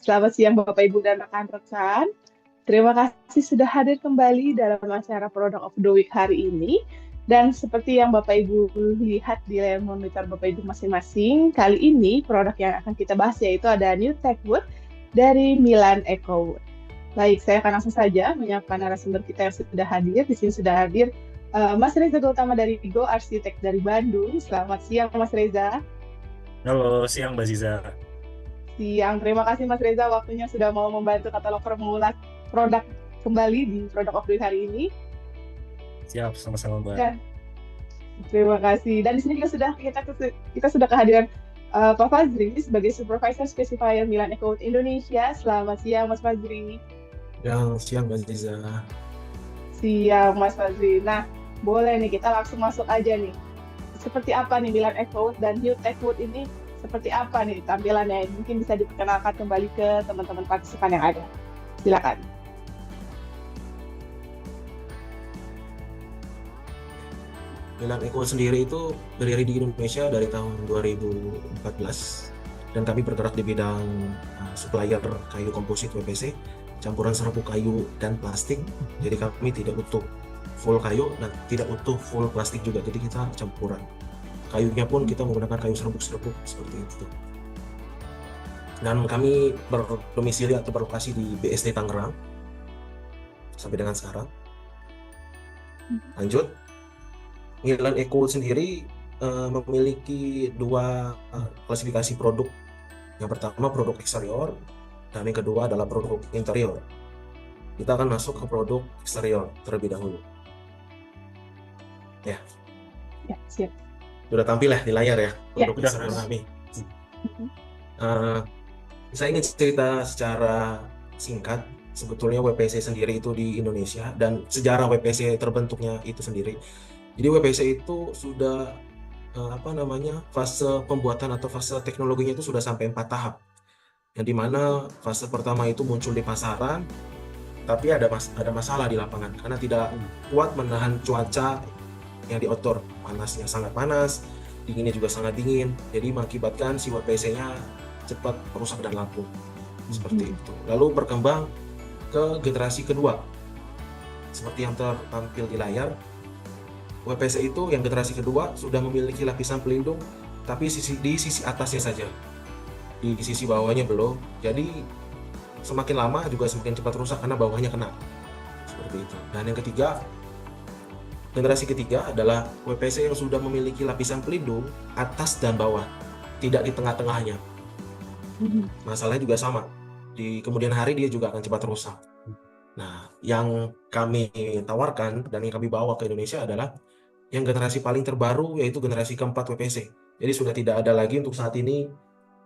Selamat siang Bapak Ibu dan rekan-rekan. Terima kasih sudah hadir kembali dalam acara Product of the Week hari ini. Dan seperti yang Bapak Ibu lihat di layar monitor Bapak Ibu masing-masing, kali ini produk yang akan kita bahas yaitu ada New Techwood dari Milan EcoWood. Baik, saya akan langsung saja menyapa narasumber kita yang sudah hadir. Di sini sudah hadir Mas Reza Gautama dari Go Arsitek dari Bandung. Selamat siang Mas Reza. Halo, siang Mbak Ziza. Siang, terima kasih Mas Reza waktunya sudah mau membantu katalog formulat produk kembali di Product of the Week hari ini. Siap, sama-sama Mbak. Dan terima kasih. Dan di sini juga sudah kita sudah kehadiran Pak Fazri sebagai Supervisor Specifier Milan EcoWood Indonesia. Selamat siang Mas Fazri. Siang Mbak Ziza. Siang Mas Fazri. Nah, boleh nih kita langsung masuk aja nih. Seperti apa nih Milan EcoWood dan New Techwood ini? Seperti apa nih tampilannya? Mungkin bisa diperkenalkan kembali ke teman-teman partisipan yang ada. Silakan. Milan Eco sendiri itu berdiri di Indonesia dari tahun 2014 dan kami bergerak di bidang supplier kayu komposit WPC, campuran serbuk kayu dan plastik. Jadi kami tidak utuh full kayu dan tidak utuh full plastik juga. Jadi kita campuran. Kayunya pun kita menggunakan kayu serbuk-serbuk seperti itu. Dan kami berdomisili atau berlokasi di BSD Tangerang sampai dengan sekarang. Lanjut. Milan EcoWood sendiri memiliki dua klasifikasi produk. Yang pertama produk eksterior dan yang kedua adalah produk interior. Kita akan masuk ke produk eksterior terlebih dahulu. Ya, siap. sudah tampil ya di layar ya produk Sudah, eksterior Mas. kami. Saya ingin cerita secara singkat sebetulnya WPC sendiri itu di Indonesia dan sejarah WPC terbentuknya itu sendiri. Jadi WPC itu sudah fase pembuatan atau fase teknologinya itu sudah sampai 4 tahap. Yang dimana fase pertama itu muncul di pasaran, tapi ada masalah di lapangan karena tidak kuat menahan cuaca yang di outdoor, panasnya sangat panas, dinginnya juga sangat dingin, jadi mengakibatkan si WPC-nya cepat rusak dan lapuk seperti itu. Lalu berkembang ke generasi kedua, seperti yang tertampil di layar. WPC itu yang generasi kedua sudah memiliki lapisan pelindung, tapi di sisi atasnya saja, di sisi bawahnya belum. Jadi semakin lama juga semakin cepat rusak karena bawahnya kena seperti itu. Dan yang ketiga, generasi ketiga adalah WPC yang sudah memiliki lapisan pelindung atas dan bawah, tidak di tengah-tengahnya. Masalahnya juga sama, di kemudian hari dia juga akan cepat rusak. Nah, yang kami tawarkan dan yang kami bawa ke Indonesia adalah yang generasi paling terbaru, yaitu generasi keempat WPC. Jadi sudah tidak ada lagi untuk saat ini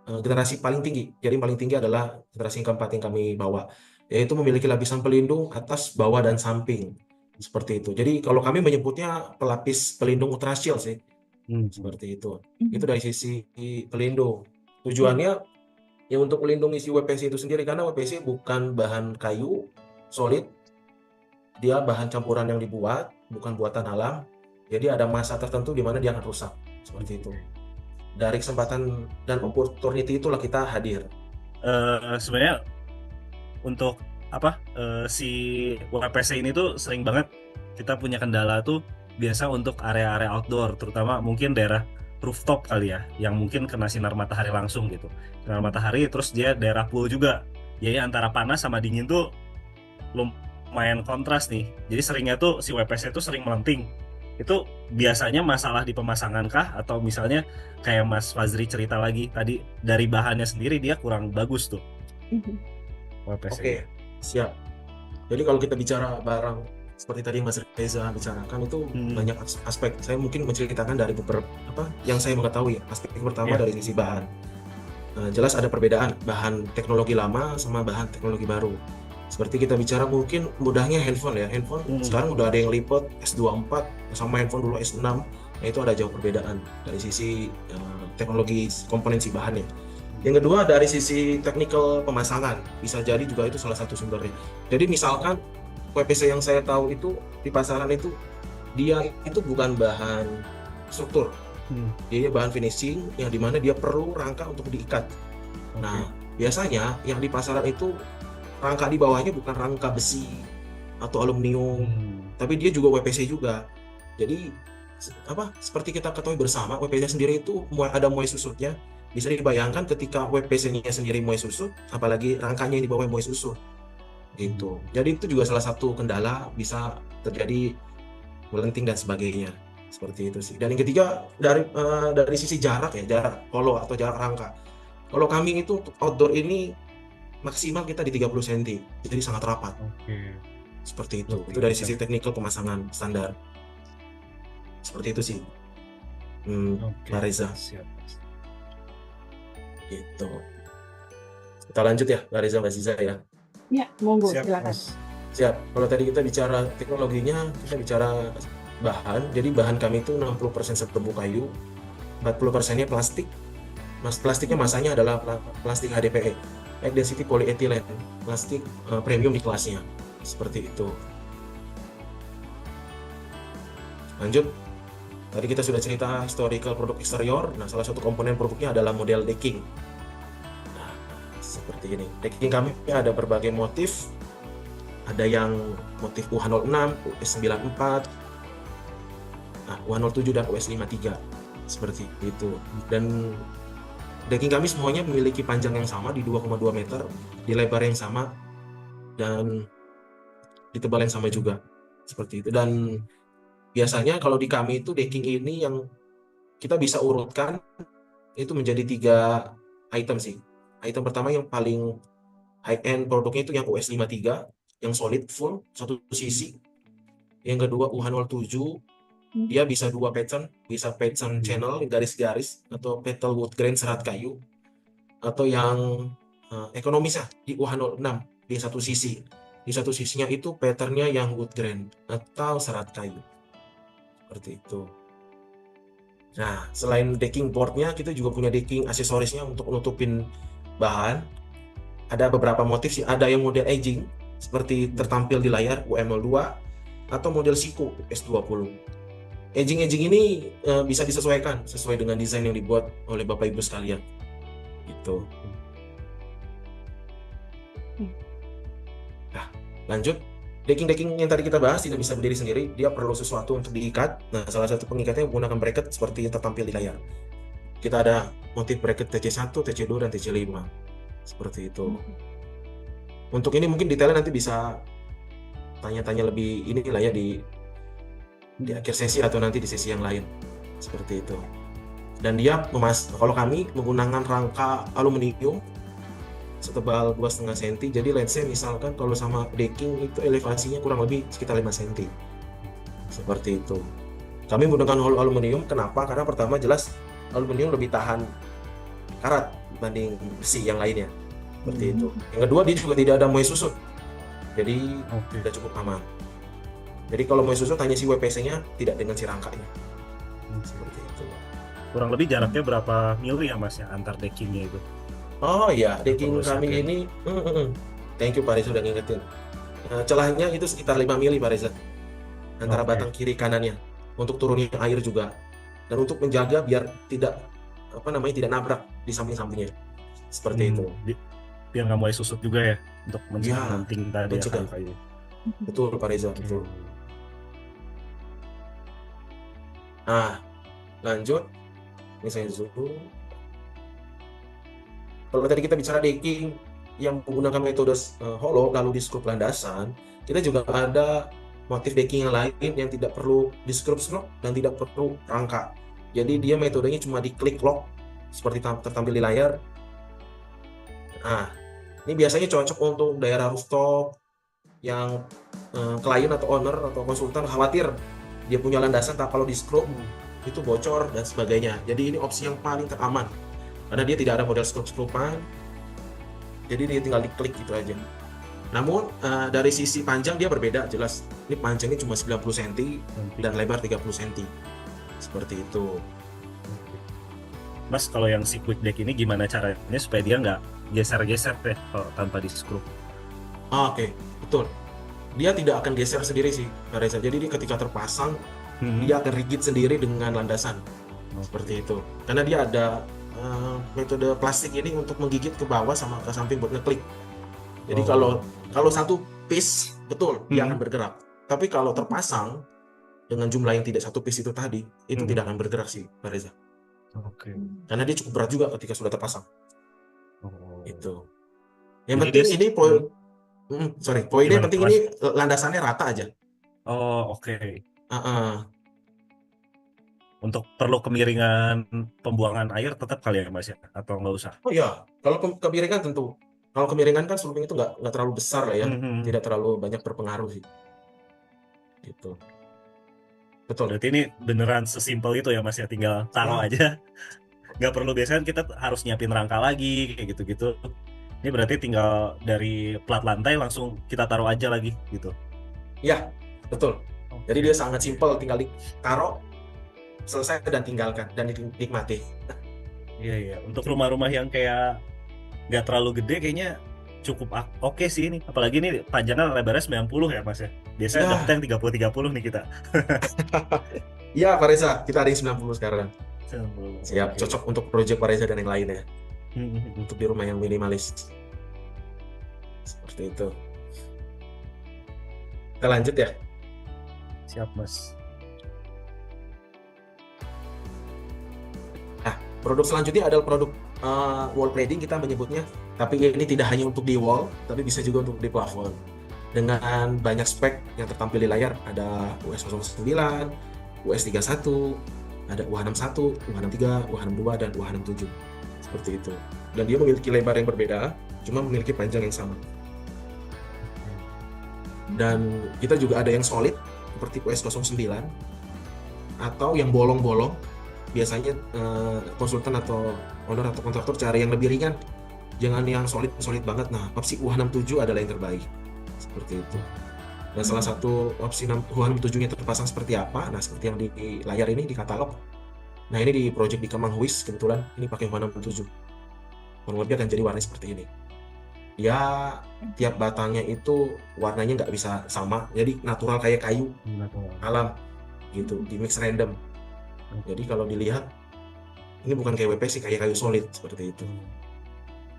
generasi paling tinggi. Jadi paling tinggi adalah generasi yang keempat yang kami bawa, yaitu memiliki lapisan pelindung atas, bawah, dan samping. Seperti itu. Jadi kalau kami menyebutnya pelapis pelindung ultra shield sih. Seperti itu. Itu dari sisi pelindung. Tujuannya ya untuk melindungi si WPC itu sendiri, karena WPC bukan bahan kayu solid. Dia bahan campuran yang dibuat, bukan buatan alam. Jadi ada masa tertentu di mana dia akan rusak. Seperti itu. Dari kesempatan dan opportunity itulah kita hadir. Sebenarnya untuk si WPC ini tuh sering banget kita punya kendala tuh biasa untuk area-area outdoor, terutama mungkin daerah rooftop kali ya, yang mungkin kena sinar matahari langsung gitu. Sinar matahari, terus dia daerah pool juga. Jadi antara panas sama dingin tuh lumayan kontras nih. Jadi seringnya tuh si WPC tuh sering melenting. Itu biasanya masalah di pemasangan kah? Atau misalnya kayak Mas Fazri cerita lagi tadi, dari bahannya sendiri dia kurang bagus tuh WPC. Oke, siap. Jadi kalau kita bicara barang seperti tadi Mas Reza bicarakan itu banyak aspek. Saya mungkin menceritakan dari beberapa yang saya mengetahui. Aspek pertama dari sisi bahan. Jelas ada perbedaan bahan teknologi lama sama bahan teknologi baru. Seperti kita bicara mungkin mudahnya handphone ya. Handphone sekarang udah ada yang lipat S24 sama handphone dulu S6. Nah, itu ada jauh perbedaan dari sisi teknologi komponen si bahannya. Yang kedua dari sisi technical pemasangan, bisa jadi juga itu salah satu sumbernya. Jadi misalkan WPC yang saya tahu itu di pasaran itu dia itu bukan bahan struktur, dia bahan finishing yang dimana dia perlu rangka untuk diikat. Nah, biasanya yang di pasaran itu rangka di bawahnya bukan rangka besi atau aluminium, tapi dia juga WPC juga. Jadi seperti kita ketahui bersama, WPC sendiri itu ada muai susutnya. Bisa dibayangkan ketika WPC-nya sendiri muai susut, apalagi rangkanya yang di bawah muai susut gitu. Jadi itu juga salah satu kendala, bisa terjadi melenting dan sebagainya, seperti itu sih. Dan yang ketiga dari sisi jarak ya, jarak polo atau jarak rangka. Kalau kami itu untuk outdoor ini maksimal kita di 30 cm, jadi sangat rapat. Seperti itu. Itu dari sisi teknikal pemasangan standar. Seperti itu sih. Mbak Reza. Siap. Gitu. Kita lanjut ya, Mbak Reza, Mbak Ziza ya. Ya, monggo, Siap, silakan. Mas. Siap. Kalau tadi kita bicara teknologinya, kita bicara bahan. Jadi bahan kami itu 60% serbuk kayu, 40%-nya plastik. Plastiknya masanya adalah plastik HDPE, high density polyethylene, plastik premium di kelasnya. Seperti itu. Lanjut. Tadi kita sudah cerita historical produk eksterior. Nah, salah satu komponen produknya adalah model decking. Nah, seperti ini. Decking kami ada berbagai motif. Ada yang motif UH06, US94, UH07 dan US53. Seperti itu. Dan decking kami semuanya memiliki panjang yang sama di 2,2 meter, di lebar yang sama, dan di tebal yang sama juga. Seperti itu. Dan biasanya kalau di kami itu decking ini yang kita bisa urutkan itu menjadi 3 item sih. Item pertama yang paling high end produknya itu yang US53, yang solid full satu sisi. Yang kedua UH07, dia bisa 2 pattern, bisa pattern channel garis-garis atau petal wood grain serat kayu, atau yang ekonomisnya di UH06 di satu sisi. Di satu sisinya itu patternnya yang wood grain atau serat kayu. Seperti itu. Nah, selain decking boardnya, kita juga punya decking aksesorisnya untuk nutupin bahan. Ada beberapa motif sih, ada yang model edging seperti tertampil di layar UM02 atau model Siku S20. Edging ini bisa disesuaikan sesuai dengan desain yang dibuat oleh Bapak Ibu sekalian. Gitu. Nah, lanjut. Decking yang tadi kita bahas tidak bisa berdiri sendiri, dia perlu sesuatu untuk diikat. Nah, salah satu pengikatnya menggunakan bracket seperti yang tertampil di layar. Kita ada motif bracket TC1, TC2, dan TC5. Seperti itu. Untuk ini mungkin detailnya nanti bisa tanya-tanya lebih inilah ya di akhir sesi atau nanti di sesi yang lain. Seperti itu. Dan dia kalau kami menggunakan rangka aluminium setebal 2,5 cm, jadi let's say misalkan kalau sama decking itu elevasinya kurang lebih sekitar 5 cm. Seperti itu. Kami menggunakan hole aluminium, kenapa? Karena pertama jelas aluminium lebih tahan karat dibanding besi yang lainnya. Seperti itu. Yang kedua, dia juga tidak ada muai susut, jadi sudah cukup aman. Jadi kalau muai susut hanya si WPC-nya, tidak dengan si rangkanya. Seperti itu. Kurang lebih jaraknya berapa mili ya Mas ya antar deckingnya itu? Oh iya, decking kami ini, thank you Pak Reza sudah ngingetin. Celahnya itu sekitar 5 mili Pak Reza, antara batang kiri kanannya, untuk turunin air juga, dan untuk menjaga biar tidak tidak nabrak di samping-sampingnya. Seperti itu. Biar nggak mulai susut juga ya, untuk mencegah tadi ya kayu. Betul Pak Reza, betul. Nah, lanjut. Ini saya zoom. Kalau tadi kita bicara decking yang menggunakan metode hollow lalu di skrup landasan, kita juga ada motif decking yang lain yang tidak perlu di skrup dan tidak perlu rangka. Jadi dia metodenya cuma di klik lock seperti tertampil di layar. Nah, ini biasanya cocok untuk daerah rooftop yang klien atau owner atau konsultan khawatir dia punya landasan tak kalau di skrup itu bocor dan sebagainya. Jadi ini opsi yang paling teraman. Karena dia tidak ada model skrup-skrupan, jadi dia tinggal diklik gitu aja. Namun dari sisi panjang dia berbeda jelas. Ini panjangnya cuma 90 cm dan lebar 30 cm. Seperti itu. Mas, kalau yang si quick deck ini gimana caranya supaya dia nggak geser-geser deh kalau tanpa di skrup? Oke, betul. Dia tidak akan geser sendiri sih, Reza. Jadi dia ketika terpasang, dia akan rigid sendiri dengan landasan. Seperti itu. Karena dia ada metode plastik ini untuk menggigit ke bawah sama ke samping buat ngeklik. Jadi Oh. kalau satu piece betul dia akan Hmm. bergerak. Tapi kalau terpasang dengan jumlah yang tidak satu piece itu tadi, itu Hmm. tidak akan bergerak sih, Pak Reza. Oke. Karena dia cukup berat juga ketika sudah terpasang. Oh. Itu. Jadi Yang penting dia- ini poinnya Gimana, yang penting Mas? ini landasannya rata aja. Oh, oke. Heeh. Untuk perlu kemiringan pembuangan air tetap kali ya, Mas ya? Atau nggak usah? Oh iya, kalau kemiringan tentu. Kalau kemiringan kan suluping itu nggak terlalu besar lah ya, Hmm. tidak terlalu banyak berpengaruh sih. Gitu. Betul. Berarti ini beneran sesimpel itu ya, Mas ya? Tinggal taruh Ya. aja. Nggak perlu, biasanya kita harus nyiapin rangka lagi, kayak gitu-gitu. Ini berarti tinggal dari plat lantai langsung kita taruh aja lagi gitu. Ya, betul. Jadi Oke. dia sangat simpel, tinggal ditaruh, selesai dan tinggalkan dan dinikmati. Iya. Untuk rumah-rumah yang kayak nggak terlalu gede kayaknya cukup oke sih ini. Apalagi ini panjangnya lebarnya 90 ya, Mas ya. Biasanya Ya. dapetnya yang 30-30 nih kita. Ya, Pak Reza, kita ada yang 90 sekarang. 90. Siap, Oke. cocok untuk proyek Pak Reza dan yang lain ya. Hmm. Untuk di rumah yang minimalis. Seperti itu. Kita lanjut ya. Siap, Mas. Nah, produk selanjutnya adalah produk wall cladding kita menyebutnya. Tapi ini tidak hanya untuk di wall, tapi bisa juga untuk di plafon. Dengan banyak spek yang tertampil di layar, ada US09, US31, ada UH61, UH63, UH62, dan UH67. Seperti itu. Dan dia memiliki lebar yang berbeda, cuma memiliki panjang yang sama. Dan kita juga ada yang solid, seperti US09, atau yang bolong-bolong. Biasanya konsultan atau owner atau kontraktor cari yang lebih ringan, jangan yang solid banget. Nah, opsi UH67 adalah yang terbaik. Seperti itu. Dan salah satu opsi UH67-nya terpasang seperti apa? Nah, seperti yang di layar ini di katalog. Nah, ini di project di Kemang Huis kebetulan ini pakai UH67. Kurang lebih akan jadi warna seperti ini. Ya, tiap batangnya itu warnanya nggak bisa sama, jadi natural kayak kayu alam gitu, di mix random. Jadi kalau dilihat ini bukan kayak WP sih, kayak kayu solid seperti itu.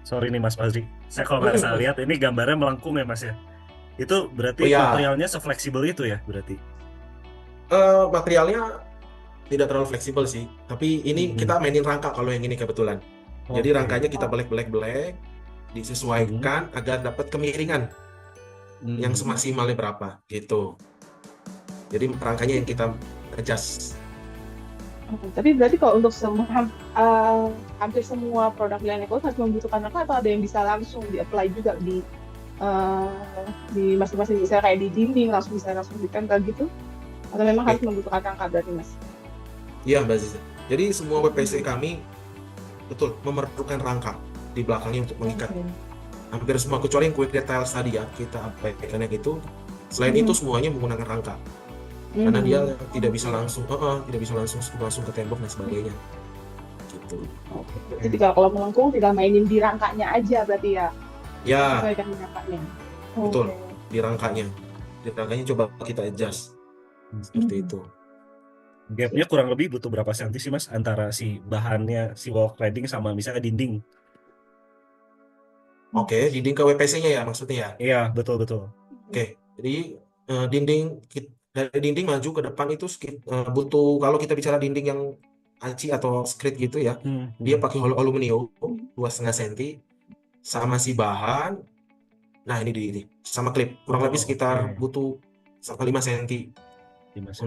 Sorry nih Mas Fazri, saya kalau nggak salah lihat ini gambarnya melengkung ya Mas ya. Itu berarti Oh, ya. materialnya se-fleksibel itu ya berarti? Materialnya tidak terlalu fleksibel sih, tapi ini kita mainin rangka kalau yang ini kebetulan. Jadi rangkanya kita belek, disesuaikan agar dapat kemiringan yang semaksimalnya berapa gitu. Jadi rangkanya yang kita adjust. Tapi berarti kalau untuk hampir semua produk Leneko harus membutuhkan rangka, atau ada yang bisa langsung di-apply juga di masing-masing, misalnya kayak di dinding langsung ditempel gitu, atau memang harus membutuhkan rangka berarti, Mas? Iya, Mbak Ziza. Jadi semua WPC kami betul memerlukan rangka di belakangnya untuk mengikat. Hampir semua kecuali yang quick detail tadi ya, kita aplikasikan gitu. Selain itu semuanya menggunakan rangka. Karena dia tidak bisa langsung ke tembok dan sebagainya. Gitu. Jadi kalau melengkung tinggal mainin di rangkanya aja berarti ya? Ya, Sesuaikan di rangkanya. betul. Di rangkanya. Di rangkanya coba kita adjust. Seperti itu. Gapnya kurang lebih butuh berapa senti sih Mas antara si bahannya, si wall cladding sama misalnya dinding? Oke, dinding ke WPC-nya ya maksudnya ya? Iya, betul. Oke, jadi dari dinding maju ke depan itu butuh, kalau kita bicara dinding yang aci atau skrit gitu ya, dia pakai aluminium 2,5 cm sama si bahan. Nah, ini sama klip kurang lebih sekitar butuh sampai 5 cm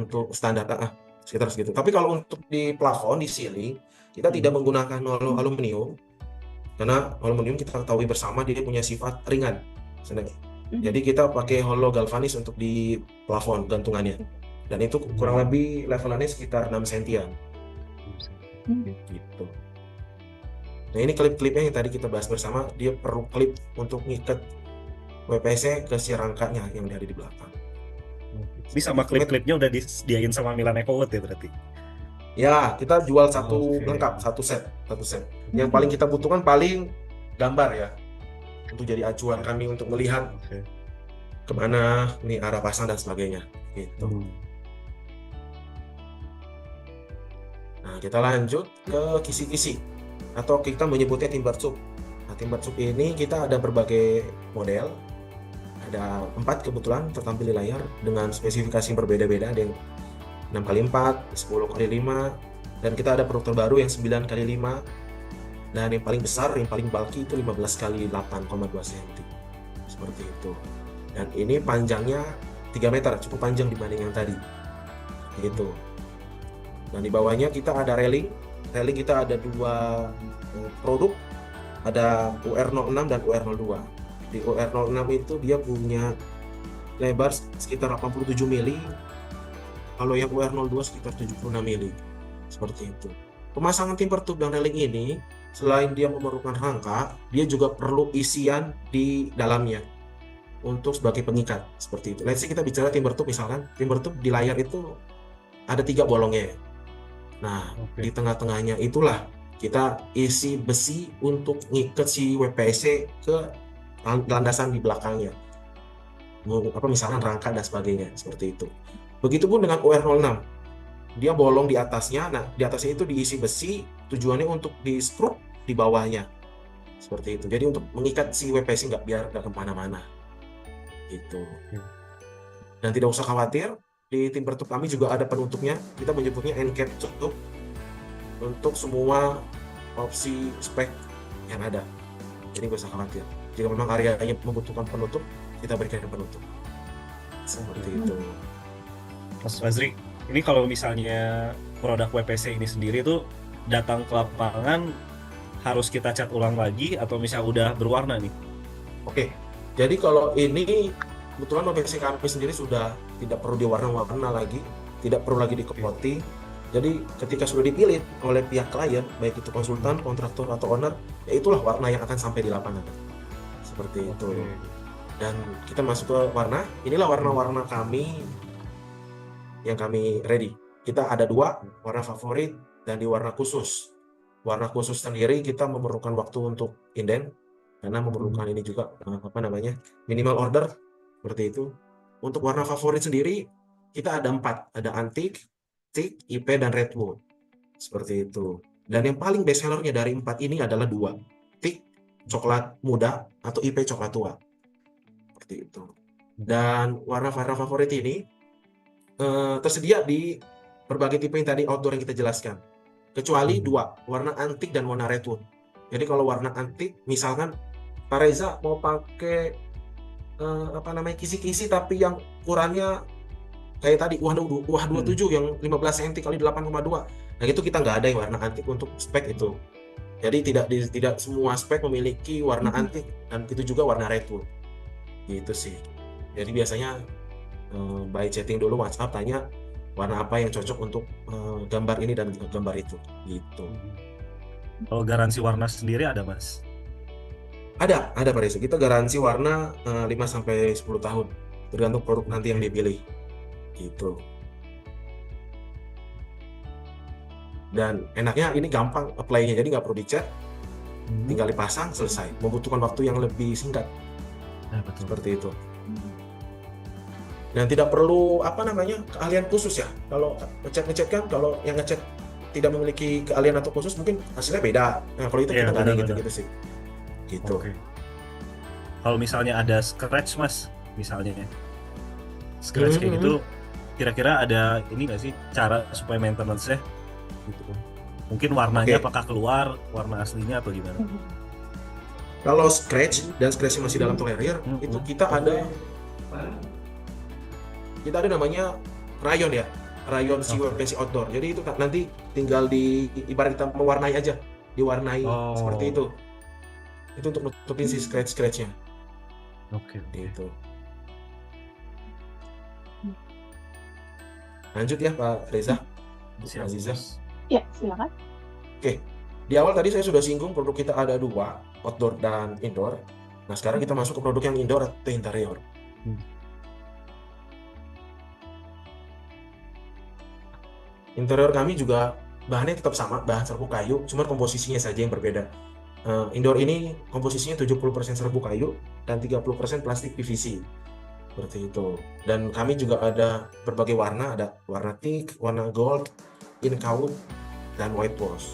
untuk standar sekitar segitu. Tapi kalau untuk di plafon, di ceiling, kita tidak menggunakan aluminium karena aluminium kita ketahui bersama dia punya sifat ringan. Jadi kita pakai hollow galvanis untuk di plafon gantungannya, dan itu kurang lebih levelannya sekitar 6 cm-an gitu. Nah, ini klip-klipnya yang tadi kita bahas bersama, dia perlu klip untuk ngikat WPC ke si rangkanya yang ada di belakang. Ini sama klip-klipnya udah disediain sama Milan EcoWood ya berarti? Ya, kita jual lengkap, satu set. Yang paling kita butuhkan paling gambar ya, untuk jadi acuan kami untuk melihat kemana nih arah pasang dan sebagainya gitu. Nah, kita lanjut ke kisi-kisi atau kita menyebutnya timber tube. Nah, timber tube ini kita ada berbagai model, ada 4 kebetulan tertampil di layar dengan spesifikasi yang berbeda-beda, ada yang 6x4, 10x5, dan kita ada produk terbaru yang 9x5, dan yang paling besar, yang paling bulky itu 15x8,2 cm, seperti itu. Dan ini panjangnya 3 meter, cukup panjang dibanding yang tadi, gitu. Dan di bawahnya kita ada railing kita ada 2 produk, ada UR06 dan UR02. Di UR06 itu dia punya lebar sekitar 87 mili, kalau yang UR02 sekitar 76 mili, seperti itu. Pemasangan timber tube dan railing ini, selain dia memerlukan rangka, dia juga perlu isian di dalamnya untuk sebagai pengikat, seperti itu. Let's say kita bicara timber tube, misalkan timber tube di layar itu ada 3 bolongnya. Nah, di tengah-tengahnya itulah kita isi besi untuk ngikat si WPC ke landasan di belakangnya, misalkan rangka dan sebagainya, seperti itu. Begitupun dengan UR06, dia bolong di atasnya. Nah, di atasnya itu diisi besi, tujuannya untuk di skrup di bawahnya, seperti itu. Jadi untuk mengikat si WPC biar nggak kemana-mana, gitu. Dan tidak usah khawatir, di timber tube kami juga ada penutupnya, kita menyebutnya end cap tube, untuk semua opsi spek yang ada. Jadi nggak usah khawatir, jika memang areanya membutuhkan penutup, kita berikan penutup, seperti itu. Mas Fazri, ini kalau misalnya produk WPC ini sendiri tuh datang ke lapangan harus kita cat ulang lagi atau misalnya udah berwarna nih? Oke, jadi kalau ini kebetulan WPC kami sendiri sudah tidak perlu diwarna-warna lagi, tidak perlu lagi dikepoti. Jadi ketika sudah dipilih oleh pihak klien, baik itu konsultan, kontraktor atau owner, ya itulah warna yang akan sampai di lapangan, seperti itu. Dan kita masuk ke warna, inilah warna-warna kami yang kami ready. Kita ada 2, warna favorit dan di warna khusus. Warna khusus sendiri kita memerlukan waktu untuk inden, karena memerlukan ini juga minimal order, seperti itu. Untuk warna favorit sendiri kita ada 4, ada antik, teak, IP, dan redwood, seperti itu. Dan yang paling best sellernya dari 4 ini adalah 2, teak coklat muda atau IP coklat tua, seperti itu. Dan warna-warna favorit ini tersedia di berbagai tipe yang tadi outdoor yang kita jelaskan, kecuali 2, warna antik dan warna redwood. Jadi kalau warna antik, misalkan Pak Reza mau pakai kisi-kisi tapi yang ukurannya kayak tadi UH27 yang 15 cm kali 8,2, nah itu kita nggak ada yang warna antik untuk spek itu. Jadi tidak semua spek memiliki warna antik, dan itu juga warna redwood, gitu sih. Jadi biasanya by chatting dulu WhatsApp, tanya warna apa yang cocok untuk gambar ini dan gambar itu, gitu. Kalau garansi warna sendiri ada, Mas? Ada Pak Reza. Kita garansi warna 5-10 tahun, tergantung produk nanti yang dipilih, gitu. Dan enaknya ini gampang apply-nya, jadi nggak perlu dicat, tinggal dipasang, selesai. Membutuhkan waktu yang lebih singkat, seperti itu. Dan tidak perlu keahlian khusus ya. Kalau ngecat kan, kalau yang ngecat tidak memiliki keahlian atau khusus, mungkin hasilnya beda. Nah, kalau itu kita nggak ada gitu sih, gitu. Kalau misalnya ada scratch, Mas, misalnya scratch kayak gitu, kira-kira ada ini nggak sih cara supaya maintenance-nya gitu? Mungkin warnanya apakah keluar warna aslinya atau gimana? Kalau scratch dan scratch masih dalam tolerir, itu kita ada namanya rayon ya, rayon si WPC outdoor. Jadi itu nanti tinggal ibarat kita mewarnai aja, diwarnai seperti itu. Itu untuk nutupin si scratch-nya. Gitu. Lanjut ya Pak Reza, Bu Aziza. Ya, silakan. Oke, di awal tadi saya sudah singgung produk kita ada 2, outdoor dan indoor. Nah, sekarang kita masuk ke produk yang indoor atau interior. Interior kami juga bahannya tetap sama, bahan serbuk kayu, cuma komposisinya saja yang berbeda. Indoor ini komposisinya 70% serbuk kayu dan 30% plastik PVC, seperti itu. Dan kami juga ada berbagai warna, ada warna teak, warna gold, in coat, dan white wash.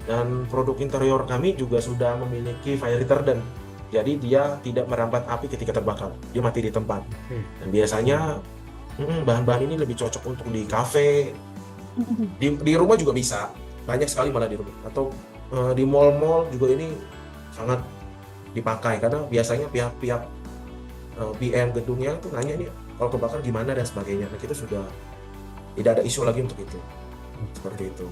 Dan produk interior kami juga sudah memiliki fire retardant. Jadi dia tidak merambat api ketika terbakar, dia mati di tempat. Dan biasanya bahan-bahan ini lebih cocok untuk di kafe, di rumah juga bisa, banyak sekali malah di rumah. Atau di mall-mall juga ini sangat dipakai karena biasanya pihak-pihak PM gedungnya tuh nanya nih kalau kebakar gimana dan sebagainya. Nah kita sudah tidak ada isu lagi untuk itu, seperti itu.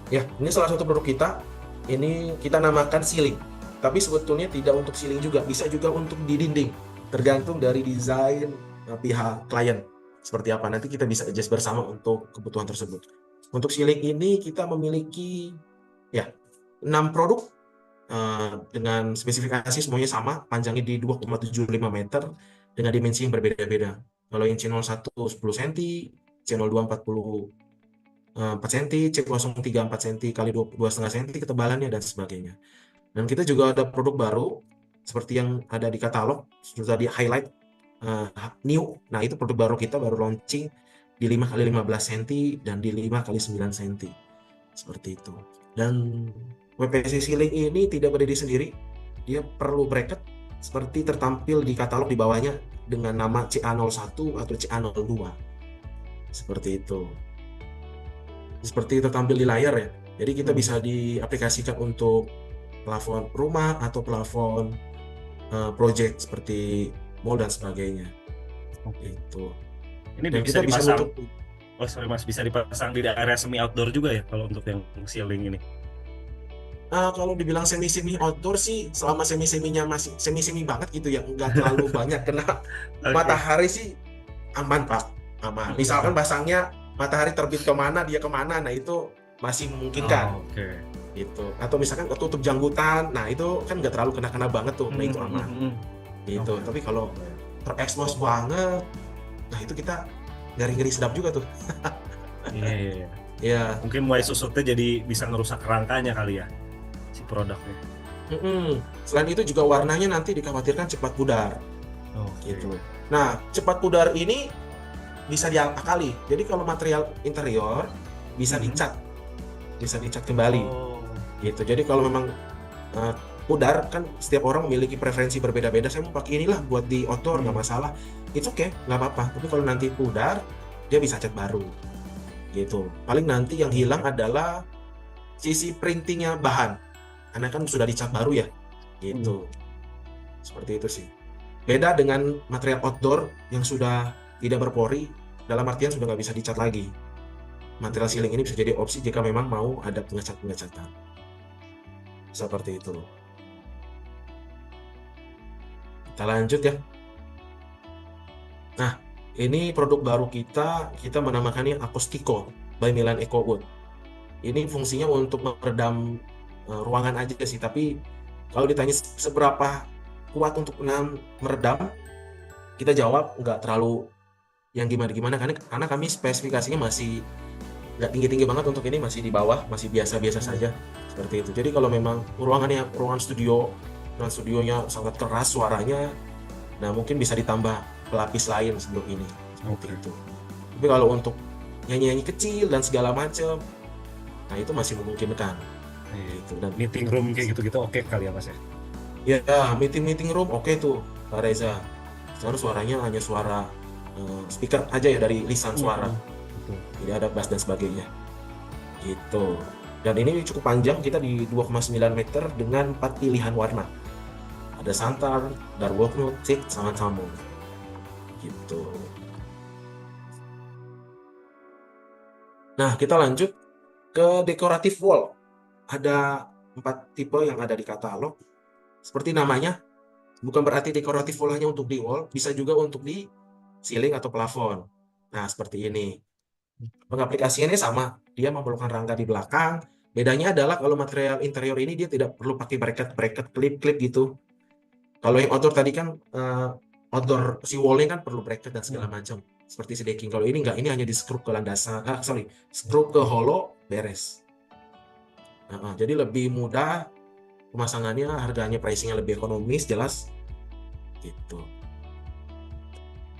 Ya, ini salah satu produk kita. Ini kita namakan ceiling. Tapi sebetulnya tidak untuk ceiling juga, bisa juga untuk di dinding. Tergantung dari desain pihak klien seperti apa. Nanti kita bisa adjust bersama untuk kebutuhan tersebut. Untuk ceiling ini kita memiliki 6 produk dengan spesifikasi semuanya sama, panjangnya di 2,75 meter dengan dimensi yang berbeda-beda. Kalau yang C01 10 cm, C02 4 cm, C03 4 cm kali 2,5 cm ketebalannya dan sebagainya. Dan kita juga ada produk baru seperti yang ada di katalog, sudah di highlight new. Nah, itu produk baru kita baru launching di 5 kali 15 cm dan di 5 kali 9 cm. Seperti itu. Dan WPC ceiling ini tidak berdiri sendiri. Dia perlu bracket seperti tertampil di katalog di bawahnya dengan nama CA01 atau CA02. Seperti itu. Seperti tertampil di layar ya. Jadi kita bisa diaplikasikan untuk plafon rumah atau plafon project seperti mall dan sebagainya. Itu. Ini Dan bisa kita bisa dipasang. nutup. Oh sorry Mas, bisa dipasang di area semi outdoor juga ya kalau untuk yang ceiling ini? Kalau dibilang semi-semi outdoor sih, selama semi-seminya masih semi-semi banget gitu ya, nggak terlalu banyak kena matahari sih aman Pak, aman. Misalkan pasangnya matahari terbit kemana, dia kemana, nah itu masih memungkinkan. Gitu. Atau misalkan ketutup janggutan, nah itu kan nggak terlalu kena-kena banget tuh, nah itu aman. Gitu. Tapi kalau terekspos banget, nah itu kita ngeri-ngeri sedap juga tuh. Iya. Ya. Mungkin mulai susutnya jadi bisa ngerusak rangkanya kali ya si produknya. Selain itu juga warnanya nanti dikhawatirkan cepat pudar. Gitu. Nah, cepat pudar ini bisa diakali. Jadi kalau material interior bisa dicat, kembali. Gitu. Jadi kalau memang pudar, kan setiap orang memiliki preferensi berbeda-beda. Saya mau pakai inilah buat di outdoor, nggak masalah. It's okay, nggak apa-apa. Tapi kalau nanti pudar, dia bisa cat baru. Gitu. Paling nanti yang hilang adalah sisi printingnya bahan, karena kan sudah dicat baru ya. Gitu. Seperti itu sih. Beda dengan material outdoor yang sudah tidak berpori, dalam artian sudah nggak bisa dicat lagi. Material ceiling ini bisa jadi opsi jika memang mau ada pengecat-pengecatan. Seperti itu. Kita lanjut ya. Nah, ini produk baru kita menamakannya Acoustico by Milan EcoWood. Ini fungsinya untuk meredam ruangan aja sih, tapi kalau ditanya seberapa kuat untuk meredam, kita jawab nggak terlalu yang gimana-gimana, karena kami spesifikasinya masih nggak tinggi-tinggi banget untuk ini, masih di bawah, masih biasa-biasa saja seperti itu. Jadi kalau memang ruangan studionya sangat keras suaranya, nah mungkin bisa ditambah pelapis lain sebelum ini seperti itu. Tapi kalau untuk nyanyi-nyanyi kecil dan segala macam, nah itu masih memungkinkan. Gitu. Dan meeting room kayak gitu-gitu oke kali ya Mas ya? Ya, meeting room oke tuh Pak Reza. Sekarang suaranya hanya suara speaker aja ya, dari lisan suara. Tidak ada bass dan sebagainya. Gitu. Dan ini cukup panjang, kita di 2,9 meter dengan 4 pilihan warna. Ada santan, dark walnut, teak, sama camel. Gitu. Nah, kita lanjut ke decorative wall. Ada 4 tipe yang ada di katalog. Seperti namanya, bukan berarti decorative wall hanya untuk di wall, bisa juga untuk di ceiling atau plafon. Nah, seperti ini. Pengaplikasiannya sama, dia memerlukan rangka di belakang. Bedanya adalah kalau material interior ini dia tidak perlu pakai bracket, klip gitu. Kalau yang outdoor tadi kan outdoor si wall-nya kan perlu bracket dan segala macam, seperti si decking. Kalau ini enggak, ini hanya di skrup ke landasan, skrup ke hollow, beres. Jadi lebih mudah pemasangannya, harganya pricingnya lebih ekonomis, jelas gitu.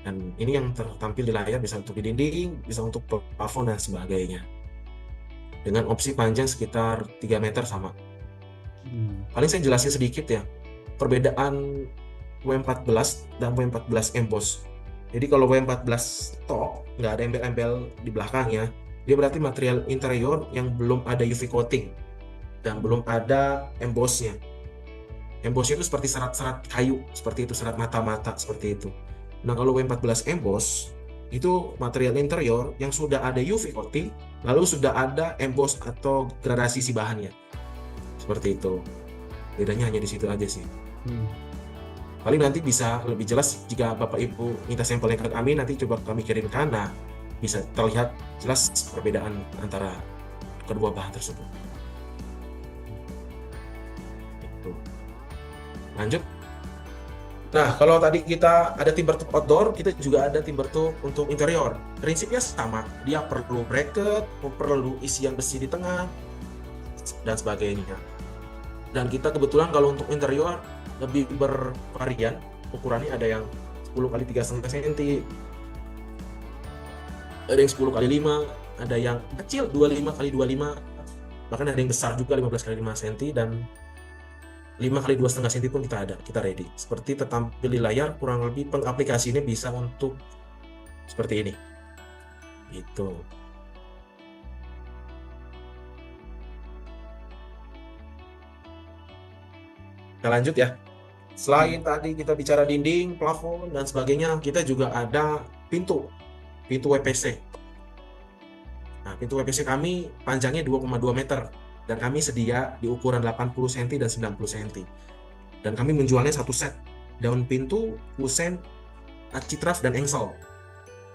Dan ini yang tertampil di layar bisa untuk di dinding, bisa untuk plafon dan sebagainya. Dengan opsi panjang sekitar 3 meter sama. Paling saya jelasin sedikit ya, perbedaan W14 dan W14 emboss. Jadi kalau W14 stock, nggak ada embel-embel di belakangnya, dia berarti material interior yang belum ada UV coating dan belum ada embossnya. Embossnya itu seperti serat-serat kayu, seperti itu, serat mata-mata, seperti itu. Nah, kalau W14 emboss, itu material interior yang sudah ada UV coating, lalu sudah ada emboss atau gradasi si bahannya. Seperti itu. Bedanya hanya di situ aja sih. Paling nanti bisa lebih jelas jika Bapak Ibu minta sampelnya ke kami, nanti coba kami kirimkan. Nah, bisa terlihat jelas perbedaan antara kedua bahan tersebut. Itu. Lanjut. Nah, kalau tadi kita ada timber tube outdoor, kita juga ada timber tube untuk interior. Prinsipnya sama, dia perlu bracket, perlu isian besi di tengah, dan sebagainya. Dan kita kebetulan kalau untuk interior lebih bervarian, ukurannya ada yang 10 x 3,5 cm, ada yang 10 x 5, ada yang kecil 25 x 25, bahkan ada yang besar juga 15 x 5 cm, dan 5 x 2,5 cm pun kita ready. Seperti tertampil di layar, kurang lebih pengaplikasinya bisa untuk seperti ini. Gitu. Kita lanjut ya. Selain tadi kita bicara dinding, plafon dan sebagainya, kita juga ada pintu WPC. Nah, pintu WPC kami panjangnya 2,2 meter. Dan kami sedia di ukuran 80 cm dan 90 cm. Dan kami menjualnya satu set. Daun pintu, kusen, citraf, dan engsel.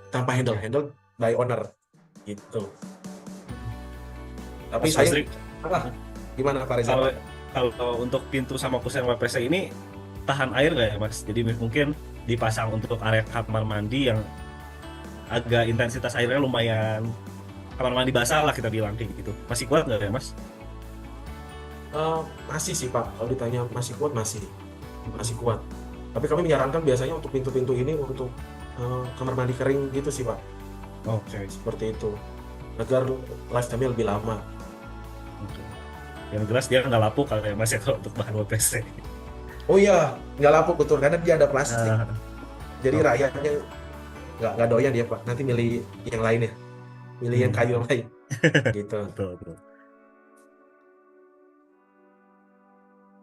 Tanpa handle by owner. Gitu. Tapi Mas saya... Basri, gimana Pak Reza? kalau untuk pintu sama kusen WPC ini tahan air nggak ya Mas? Jadi mungkin dipasang untuk area kamar mandi yang agak intensitas airnya lumayan, kamar mandi basah lah kita bilang kayak gitu. Masih kuat nggak ya Mas? Masih sih Pak, kalau ditanya masih kuat, masih kuat. Tapi kami menyarankan biasanya untuk pintu-pintu ini untuk kamar mandi kering gitu sih Pak. Oke. Seperti itu, agar lifetime-nya lebih lama. Oke. Yang jelas dia nggak lapuk kalau ya Mas ya kalau untuk bahan WPC. Oh iya, nggak lapuk betul, karena dia ada plastik. Jadi Oke. rakyatnya nggak doyan dia Pak, nanti milih yang lainnya, milih yang kayu yang lain. Gitu. Betul.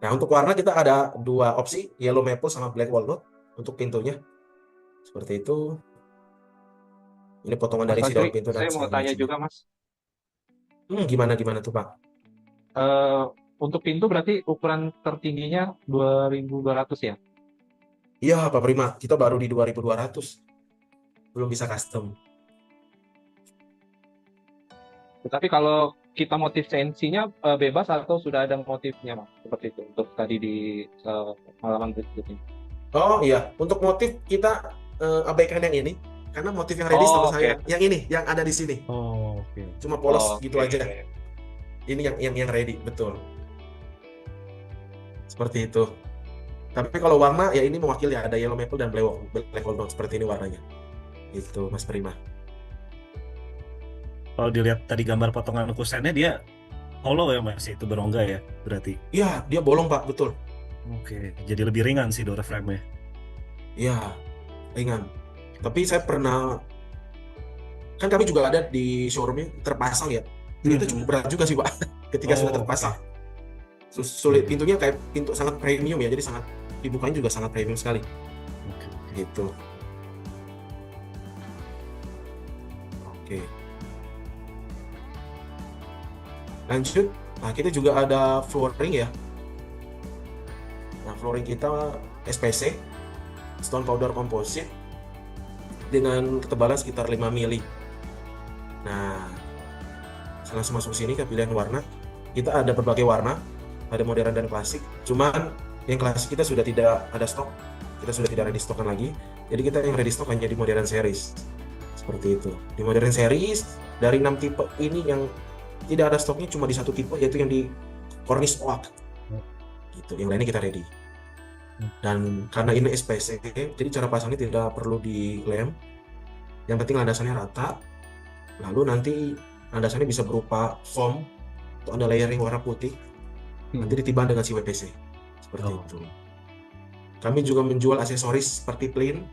Nah, untuk warna kita ada dua opsi, yellow maple sama black walnut untuk pintunya. Seperti itu. Ini potongan Mas dari si daun Basri, pintu dan saya mau segala tanya macamnya. juga Mas. Gimana tuh Pak? Untuk pintu berarti ukuran tertingginya 2200 ya? Iya Pak Prima, kita baru di 2200. Belum bisa custom. Tetapi kalau kita motif CNC-nya bebas atau sudah ada motifnya Mas? Seperti itu untuk tadi di halaman berikutnya. Oh iya, untuk motif kita abaikan yang ini, karena motif yang ready sama saya, yang ini, yang ada di sini, Oh, oke. cuma polos gitu Oke. aja. Ini yang ready, betul. Seperti itu. Tapi kalau warna ya ini mewakili, ada yellow maple dan black walnut, seperti ini warnanya. Itu Mas Prima. Kalau dilihat tadi gambar potongan kusennya dia hollow ya Mas, itu berongga ya berarti. Iya, dia bolong Pak, betul. Oke, jadi lebih ringan sih door frame-nya. Iya, ringan. Tapi saya pernah, kan kami juga ada di showroomnya terpasang ya. Itu cukup berat juga sih Pak, ketika sudah terpasang. Sulit, pintunya kayak pintu sangat premium ya, jadi sangat dibukanya juga sangat premium sekali. Oke. Gitu. Oke. Lanjut. Nah, kita juga ada flooring ya. Nah, flooring kita SPC, stone powder composite, dengan ketebalan sekitar 5 mili. Nah, langsung masuk sini ke pilihan warna. Kita ada berbagai warna, ada modern dan klasik. Cuman yang klasik kita sudah tidak ada stok, kita sudah tidak ready stokan lagi. Jadi kita yang ready stock hanya di modern series. Seperti itu. Di modern series dari 6 tipe ini yang tidak ada stoknya cuma di satu tipe, yaitu yang di cornice oak. Gitu. Yang lainnya kita ready. Dan karena ini SPC, jadi cara pasangnya tidak perlu dilem. Yang penting landasannya rata. Lalu nanti landasannya bisa berupa foam atau ada layering warna putih. Nanti ditiban dengan si WPC. Seperti Oh. itu. Kami juga menjual aksesoris seperti plin.